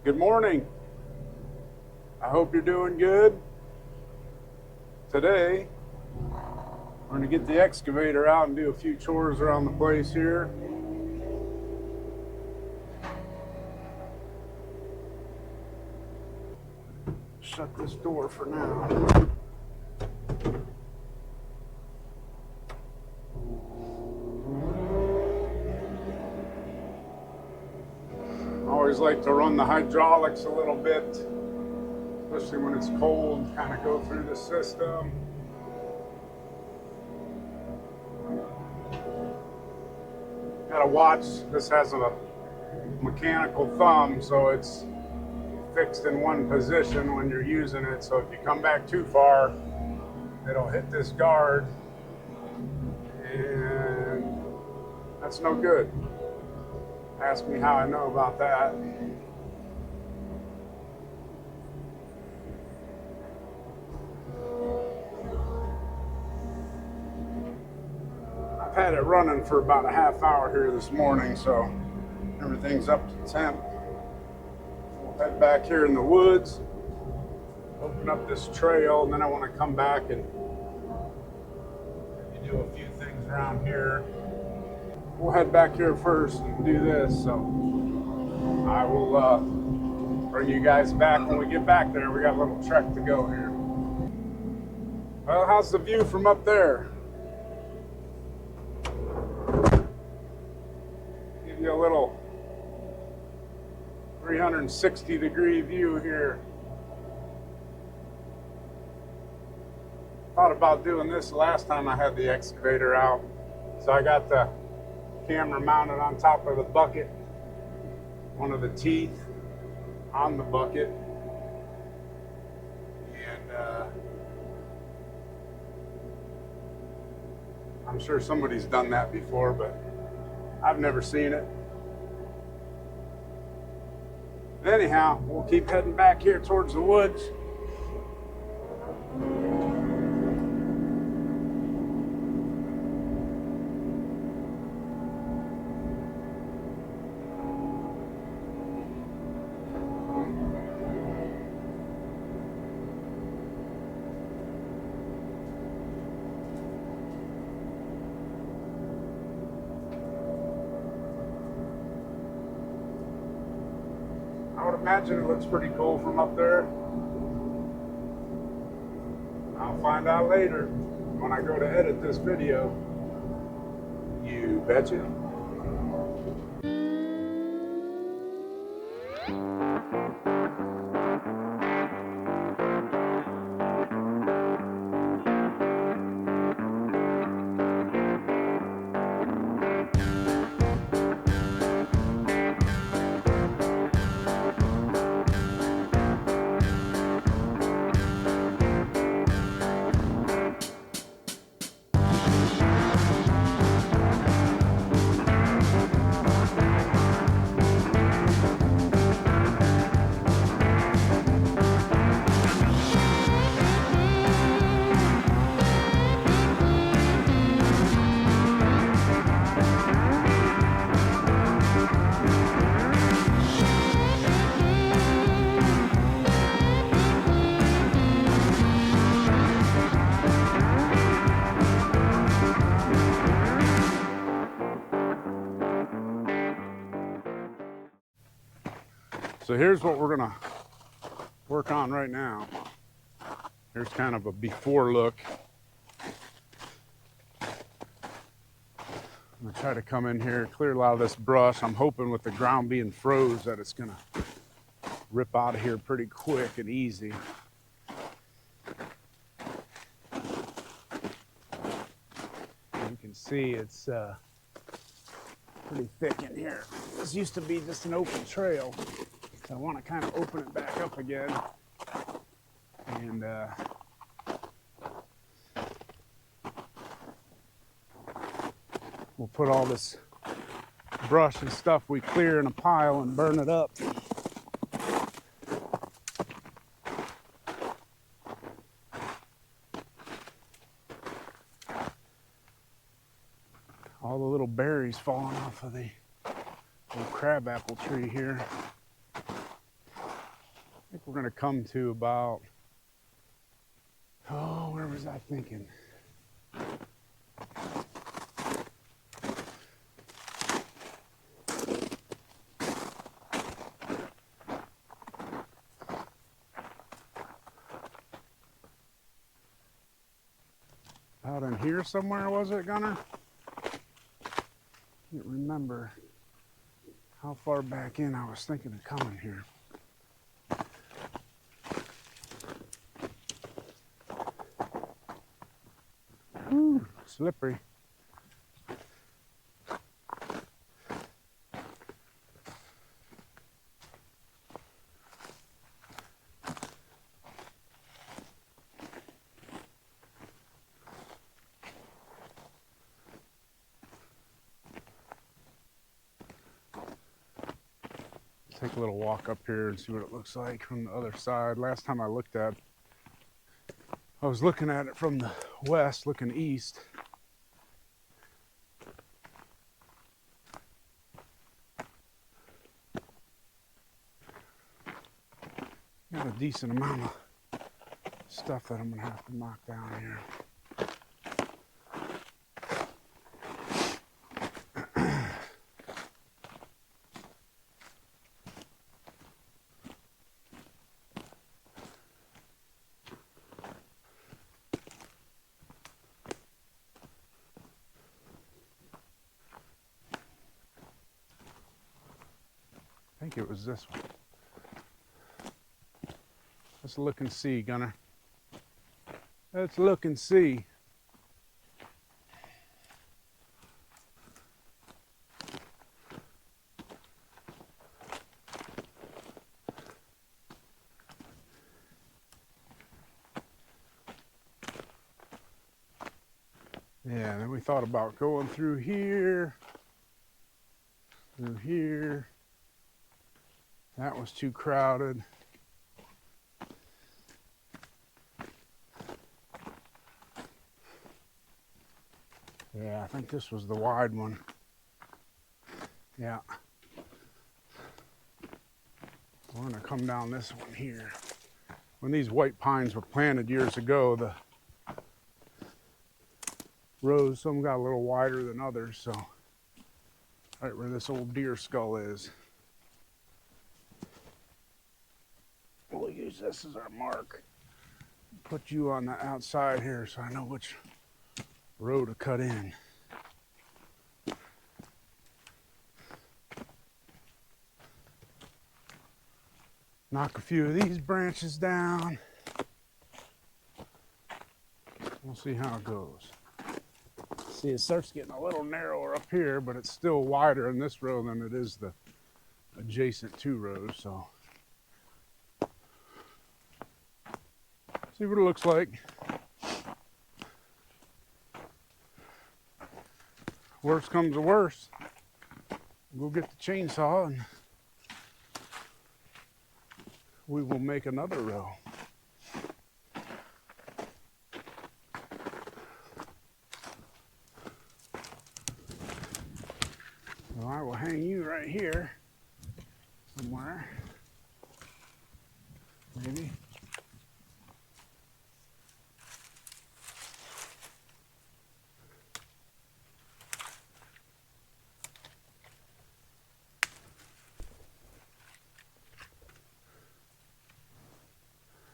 Good morning. I hope you're doing good. Today, we're going to get the excavator out and do a few chores around the place here. Shut this door for now. I always like to run the hydraulics a little bit, especially when it's cold, kind of go through the system. Gotta watch, this has a mechanical thumb, so it's fixed in one position when you're using it. So if you come back too far, it'll hit this guard, and that's no good. Ask me how I know about that. I've had it running for about a half hour here this morning, so everything's up to temp. We'll head back here in the woods, open up this trail, and then I want to come back and maybe do a few things around here. We'll head back here first and do this, so I will bring you guys back when we get back there. We got a little trek to go here. Well, how's the view from up there? Give you a little 360-degree view here. Thought about doing this last time I had the excavator out. So I got the camera mounted on top of the bucket, one of the teeth on the bucket, and I'm sure somebody's done that before, but I've never seen it. Anyhow, we'll keep heading back here towards the woods. I would imagine it looks pretty cool from up there. I'll find out later when I go to edit this video. You betcha. So here's what we're gonna work on right now. Here's kind of a before look. I'm gonna try to come in here, clear a lot of this brush. I'm hoping with the ground being froze that it's gonna rip out of here pretty quick and easy. You can see it's pretty thick in here. This used to be just an open trail. I want to kind of open it back up again, and we'll put all this brush and stuff we clear in a pile and burn it up. All the little berries falling off of the little crabapple tree here. think we're going to come to about, oh, where was I thinking? Out in here somewhere, was it, Gunner? Can't remember how far back in I was thinking of coming here. Ooh, slippery. Take a little walk up here and see what it looks like from the other side. Last time I looked at it, I was looking at it from the west, looking east. Got a decent amount of stuff that I'm gonna have to knock down here. I think it was this one. Let's look and see, Gunner. Let's look and see. Yeah, then we thought about going through here, through here. That was too crowded. Yeah, I think this was the wide one. Yeah. We're gonna come down this one here. When these white pines were planted years ago, the rows, some got a little wider than others, so right where this old deer skull is. We'll use this as our mark. Put you on the outside here so I know which row to cut in. Knock a few of these branches down. We'll see how it goes. See, it starts getting a little narrower up here, but it's still wider in this row than it is the adjacent two rows, so. See what it looks like. Worst comes to worst, we'll get the chainsaw and we will make another row. So I will hang you right here somewhere, maybe.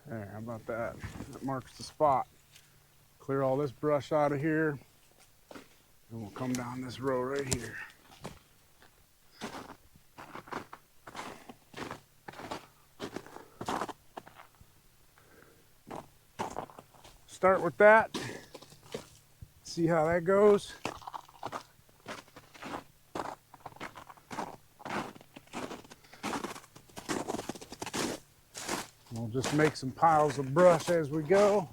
There, how about that? That marks the spot. Clear all this brush out of here, and we'll come down this row right here. Start with that, see how that goes. We'll just make some piles of brush as we go,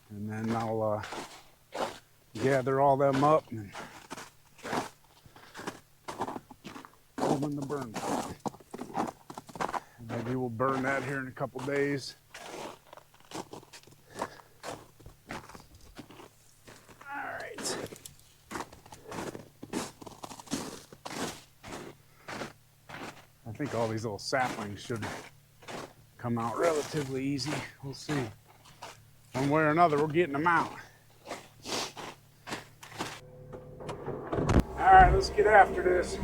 and then I'll gather all them up and put them in the burn pile. Maybe we'll burn that here in a couple days. All right. I think all these little saplings should come out relatively easy. We'll see. One way or another, we're getting them out. All right, let's get after this. See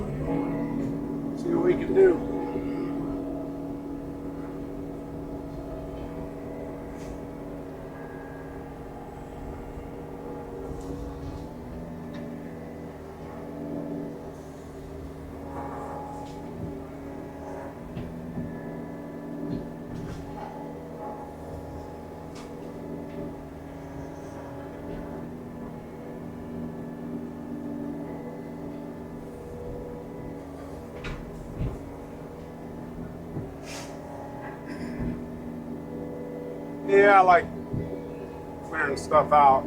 what we can do. Yeah, I like clearing stuff out,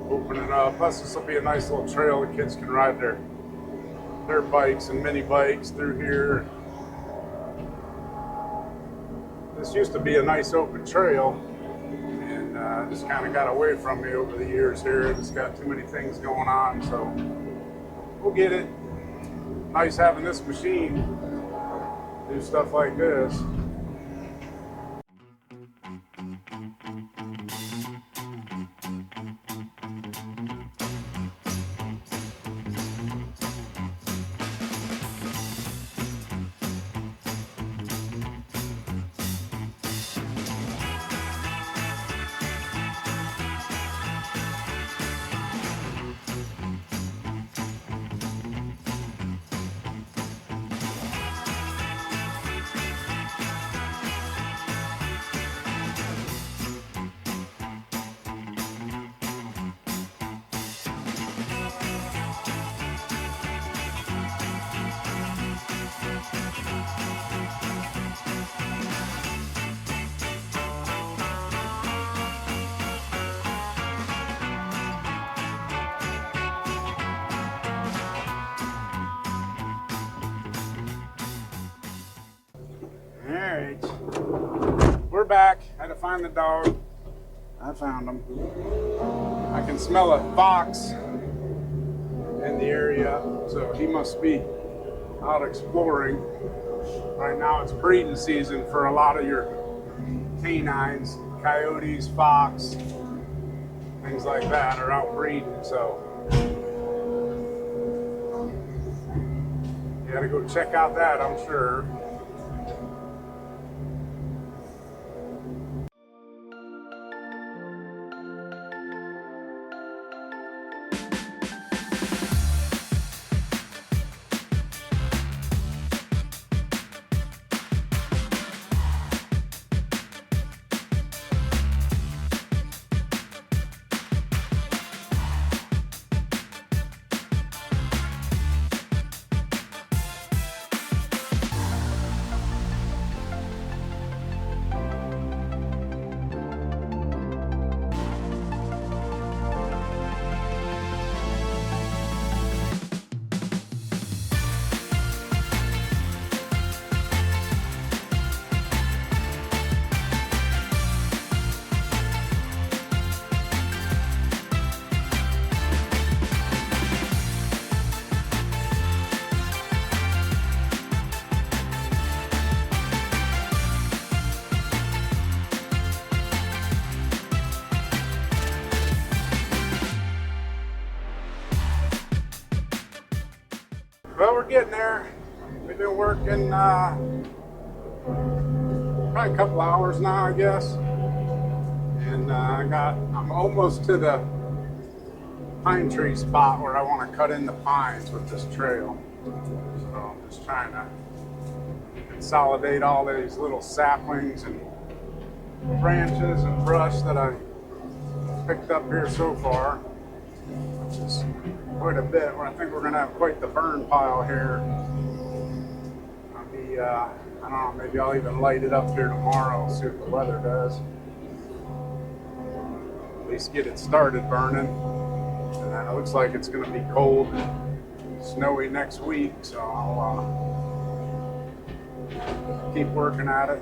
opening it up. Plus, this will be a nice little trail the kids can ride their bikes and mini bikes through here. This used to be a nice open trail, and just kind of got away from me over the years here. Just got too many things going on, so we'll get it. Nice having this machine do stuff like this. All right, we're back. Had to find the dog. I found him. I can smell a fox in the area, so he must be out exploring. Right now it's breeding season for a lot of your canines, coyotes, fox, things like that are out breeding, so you gotta go check out that, I'm sure. Well, we're getting there. We've been working probably a couple hours now, I guess. And I'm almost to the pine tree spot where I want to cut in the pines with this trail. So I'm just trying to consolidate all these little saplings and branches and brush that I picked up here so far, which is quite a bit. I think we're going to have quite the burn pile here. I'll be, I don't know, maybe I'll even light it up here tomorrow, see what the weather does. At least get it started burning. And then it looks like it's going to be cold and snowy next week, so I'll keep working at it.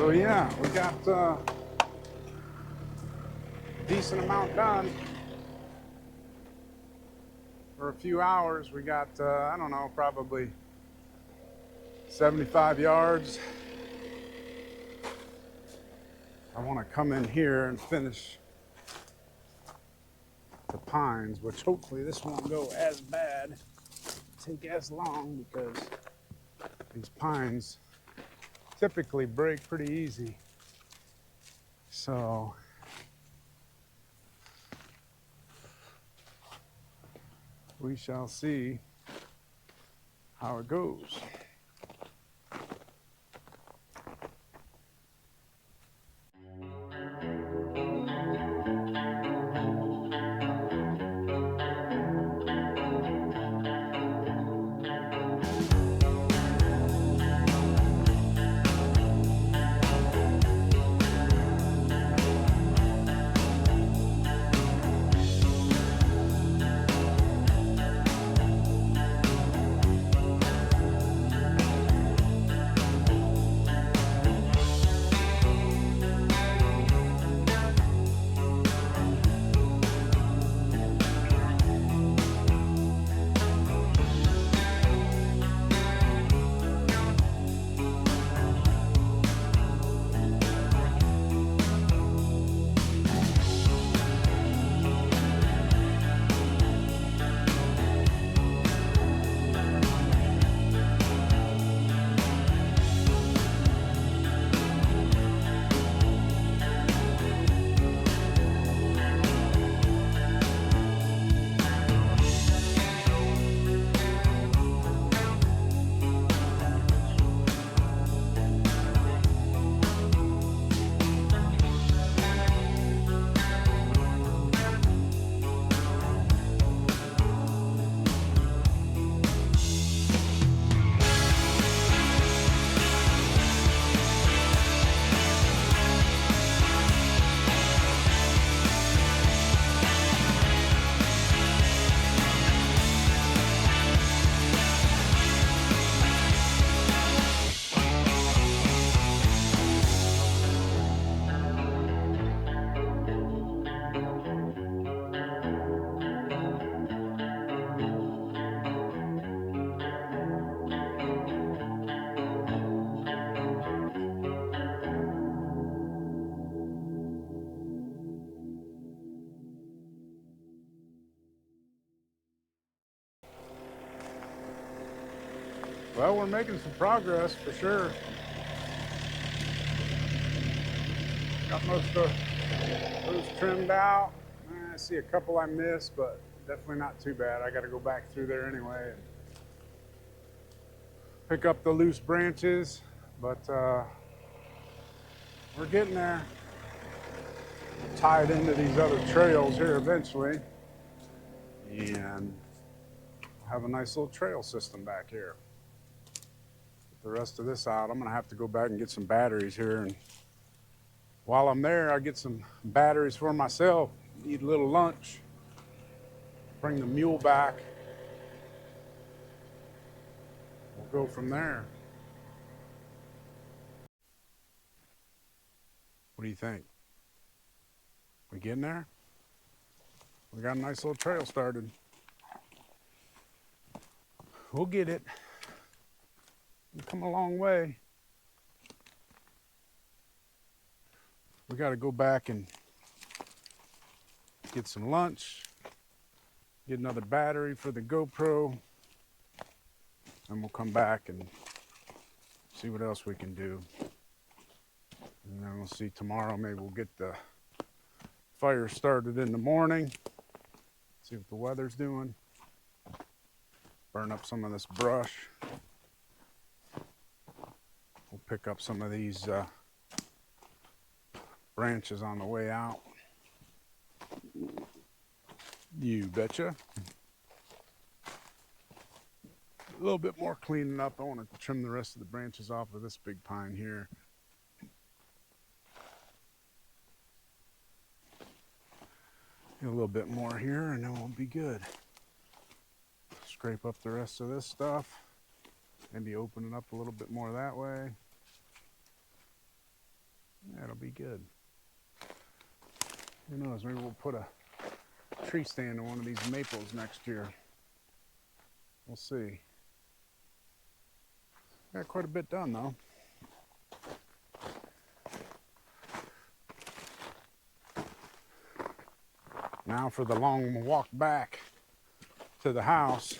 So yeah, we got a decent amount done for a few hours. We got, I don't know, probably 75 yards. I want to come in here and finish the pines, which hopefully this won't go as bad, take as long, because these pines typically break pretty easy. So we shall see how it goes. Well, we're making some progress for sure. Got most of those trimmed out. I see a couple I missed, but definitely not too bad. I got to go back through there anyway and pick up the loose branches, but we're getting there. We'll tie it into these other trails here eventually, and have a nice little trail system back here. The rest of this out, I'm gonna have to go back and get some batteries here, and while I'm there, I get some batteries for myself. Eat a little lunch, bring the mule back. We'll go from there. What do you think? We getting there? We got a nice little trail started. We'll get it. We've come a long way. We got to go back and get some lunch, get another battery for the GoPro, and we'll come back and see what else we can do. And then we'll see tomorrow, maybe we'll get the fire started in the morning, see what the weather's doing, burn up some of this brush. We'll pick up some of these branches on the way out. You betcha. A little bit more cleaning up. I want to trim the rest of the branches off of this big pine here. Get a little bit more here and then we'll be good. Scrape up the rest of this stuff. Maybe open it up a little bit more that way. That'll be good. Who knows, maybe we'll put a tree stand in one of these maples next year. We'll see. Got quite a bit done though. Now for the long walk back to the house.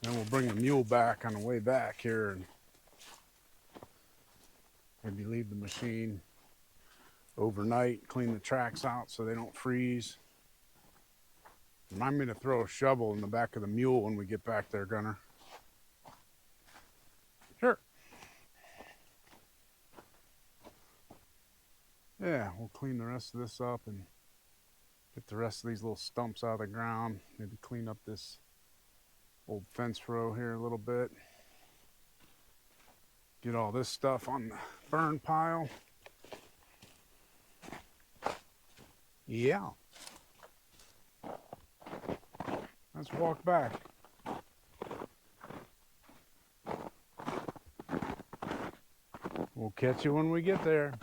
Then we'll bring the mule back on the way back here and maybe leave the machine overnight, clean the tracks out so they don't freeze. Remind me to throw a shovel in the back of the mule when we get back there, Gunner. Sure. Yeah, we'll clean the rest of this up and get the rest of these little stumps out of the ground. Maybe clean up this old fence row here a little bit. Get all this stuff on the burn pile. Yeah. Let's walk back. We'll catch you when we get there.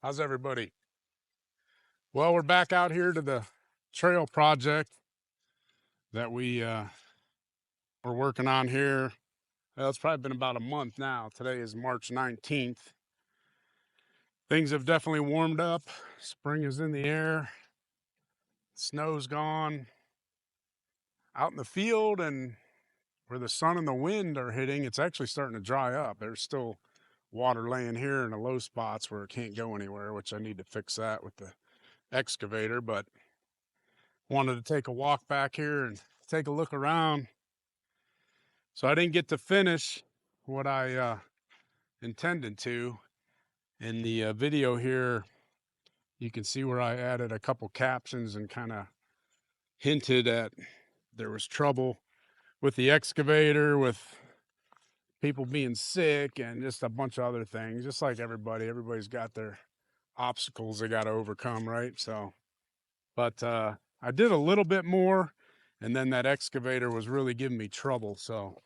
How's everybody? Well, we're back out here to the trail project that we're working on here. Well, it's probably been about a month now. Today is March 19th. Things have definitely warmed up. Spring is in the air. Snow's gone. Out in the field and where the sun and the wind are hitting, it's actually starting to dry up. There's still water laying here in the low spots where it can't go anywhere, which I need to fix that with the excavator, but wanted to take a walk back here and take a look around. So I didn't get to finish what I intended to. In the video here, you can see where I added a couple captions and kind of hinted at there was trouble with the excavator, with people being sick, and just a bunch of other things. Just like everybody's got their obstacles they got to overcome, right? So, but I did a little bit more, and then that excavator was really giving me trouble. So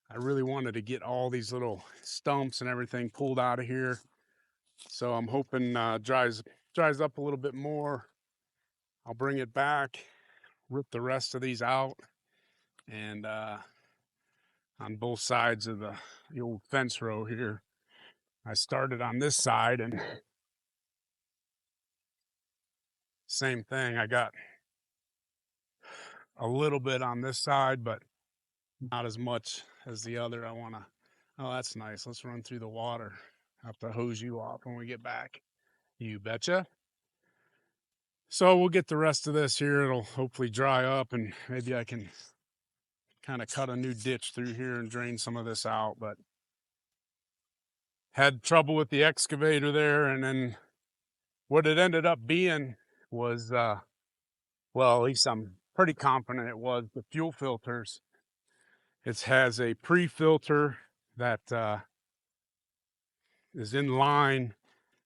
I really wanted to get all these little stumps and everything pulled out of here. So I'm hoping dries up a little bit more. I'll bring it back, rip the rest of these out, and on both sides of the old fence row here. I started on this side and same thing. I got a little bit on this side, but not as much as the other. Oh, that's nice. Let's run through the water. Have to hose you off when we get back. You betcha. So we'll get the rest of this here. It'll hopefully dry up and maybe I can kind of cut a new ditch through here and drain some of this out. But had trouble with the excavator there. And then what it ended up being was, well, at least I'm pretty confident it was the fuel filters. It has a pre-filter that is in line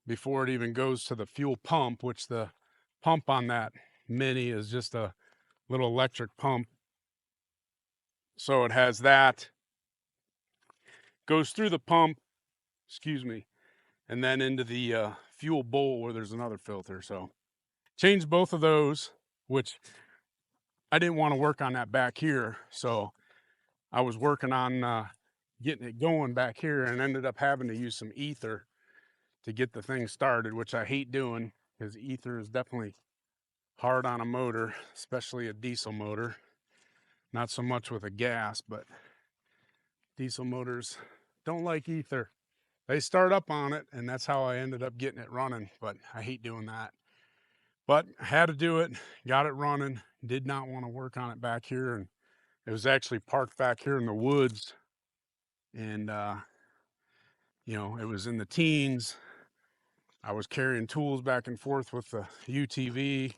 before it even goes to the fuel pump, which the pump on that Mini is just a little electric pump. So it has that, goes through the pump, excuse me, and then into the fuel bowl where there's another filter. So changed both of those, which I didn't want to work on that back here. So I was working on getting it going back here and ended up having to use some ether to get the thing started, which I hate doing because ether is definitely hard on a motor, especially a diesel motor. Not so much with a gas, but diesel motors don't like ether. They start up on it, and that's how I ended up getting it running, but I hate doing that. But I had to do it, got it running, did not want to work on it back here, and it was actually parked back here in the woods, and it was in the teens. I was carrying tools back and forth with the UTV,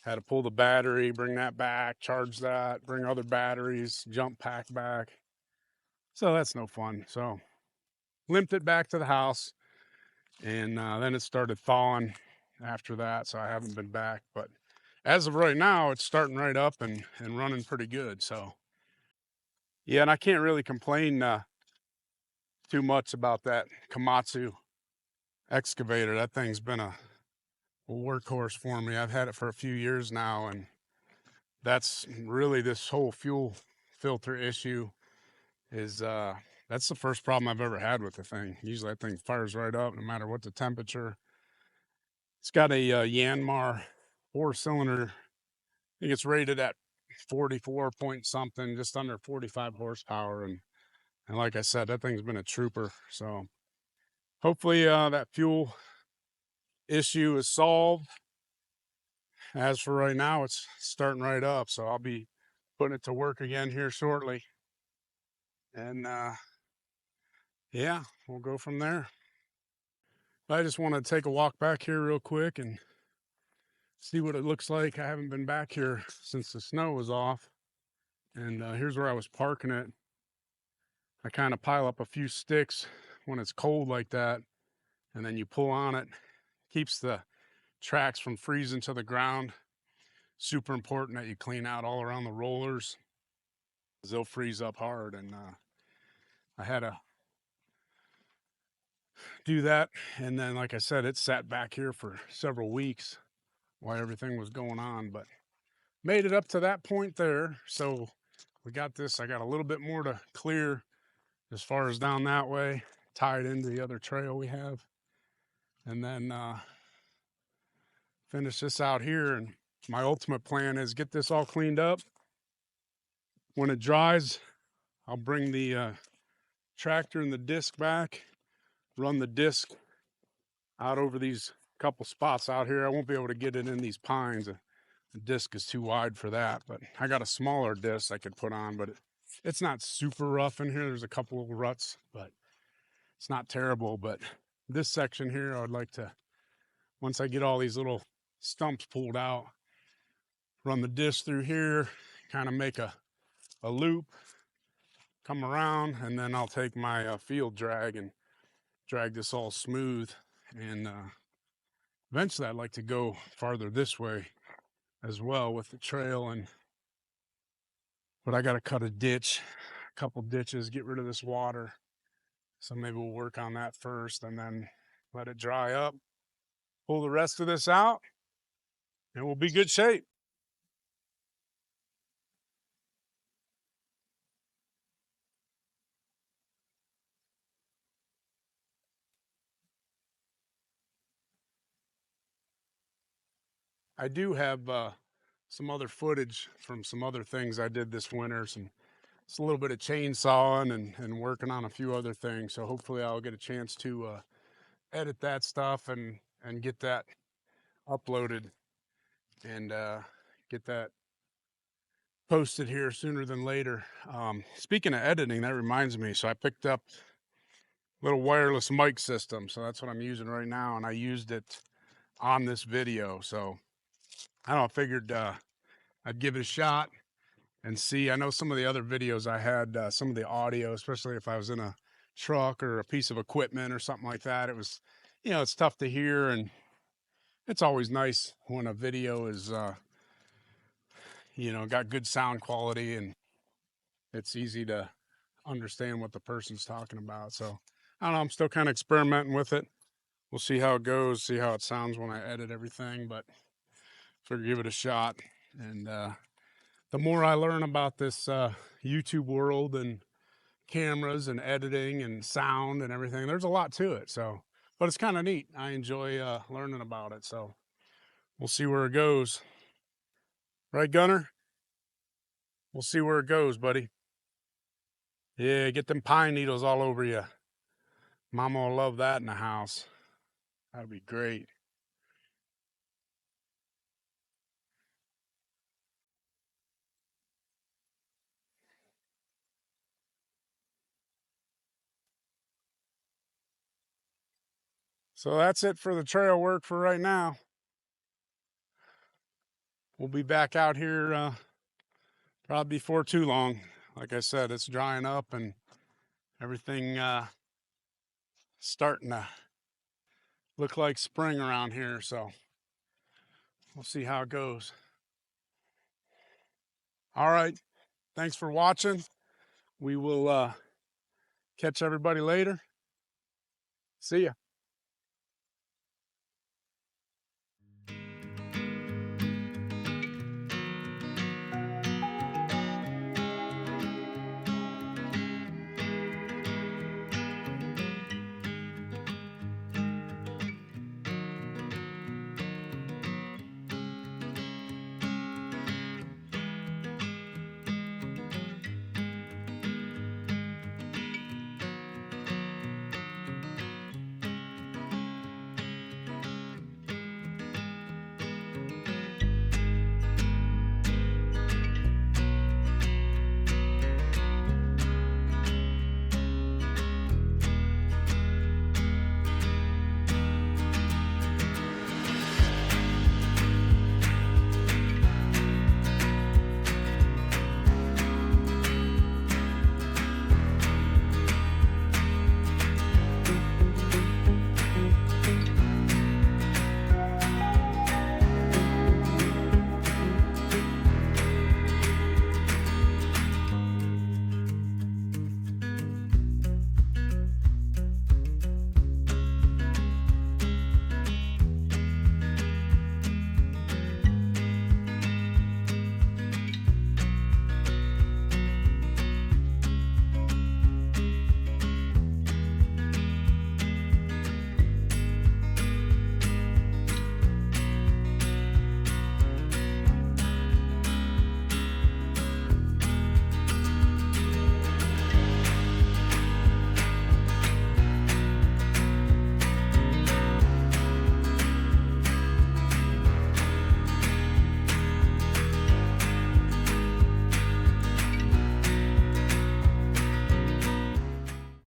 had to pull the battery, bring that back, charge that, bring other batteries, jump pack back. So that's no fun. So limped it back to the house, and then it started thawing after that, so I haven't been back. But as of right now, it's starting right up and running pretty good. So yeah, and I can't really complain too much about that Komatsu excavator. That thing's been a workhorse for me. I've had it for a few years now, and that's really this whole fuel filter issue is that's the first problem I've ever had with the thing. Usually that thing fires right up no matter what the temperature. It's got a Yanmar 4-cylinder. I think it's rated at 44 point something, just under 45 horsepower. And like I said, that thing's been a trooper. So hopefully that fuel issue is solved. As for right now, it's starting right up. So I'll be putting it to work again here shortly. And yeah, we'll go from there. I just want to take a walk back here real quick and see what it looks like. I haven't been back here since the snow was off. And here's where I was parking it. I kind of pile up a few sticks when it's cold like that, and then you pull on it. Keeps the tracks from freezing to the ground. Super important that you clean out all around the rollers, because they'll freeze up hard. And I had to do that. And then, like I said, it sat back here for several weeks while everything was going on, but made it up to that point there. So we got this. I got a little bit more to clear as far as down that way, tie it into the other trail we have, and then finish this out here. And my ultimate plan is get this all cleaned up. When it dries, I'll bring the tractor and the disc back, run the disc out over these couple spots out here. I won't be able to get it in these pines. The disc is too wide for that, but I got a smaller disc I could put on, but it's not super rough in here. There's a couple of ruts, but it's not terrible. But this section here, I would like to, once I get all these little stumps pulled out, run the disc through here, kind of make a loop, come around, and then I'll take my field drag and drag this all smooth. And eventually I'd like to go farther this way as well with the trail. But I got to cut a ditch, a couple ditches, get rid of this water. So maybe we'll work on that first and then let it dry up, pull the rest of this out, and we'll be good shape. I do have some other footage from some other things I did this winter, it's a little bit of chainsawing and working on a few other things. So hopefully I'll get a chance to edit that stuff and get that uploaded and get that posted here sooner than later. Speaking of editing, that reminds me. So I picked up a little wireless mic system. So that's what I'm using right now. And I used it on this video. So I don't know, I figured I'd give it a shot and see. I know some of the other videos I had, some of the audio, especially if I was in a truck or a piece of equipment or something like that, it was, it's tough to hear. And it's always nice when a video is, got good sound quality and it's easy to understand what the person's talking about. So I don't know, I'm still kind of experimenting with it. We'll see how it goes, see how it sounds when I edit everything, but figure give it a shot. And the more I learn about this YouTube world and cameras and editing and sound and everything, there's a lot to it. So, but it's kind of neat. I enjoy learning about it. So we'll see where it goes. Right, Gunner? We'll see where it goes, buddy. Yeah, get them pine needles all over you. Mama will love that in the house. That'd be great. So that's it for the trail work for right now. We'll be back out here probably before too long. Like I said, it's drying up and everything starting to look like spring around here. So we'll see how it goes. All right. Thanks for watching. We will catch everybody later. See ya.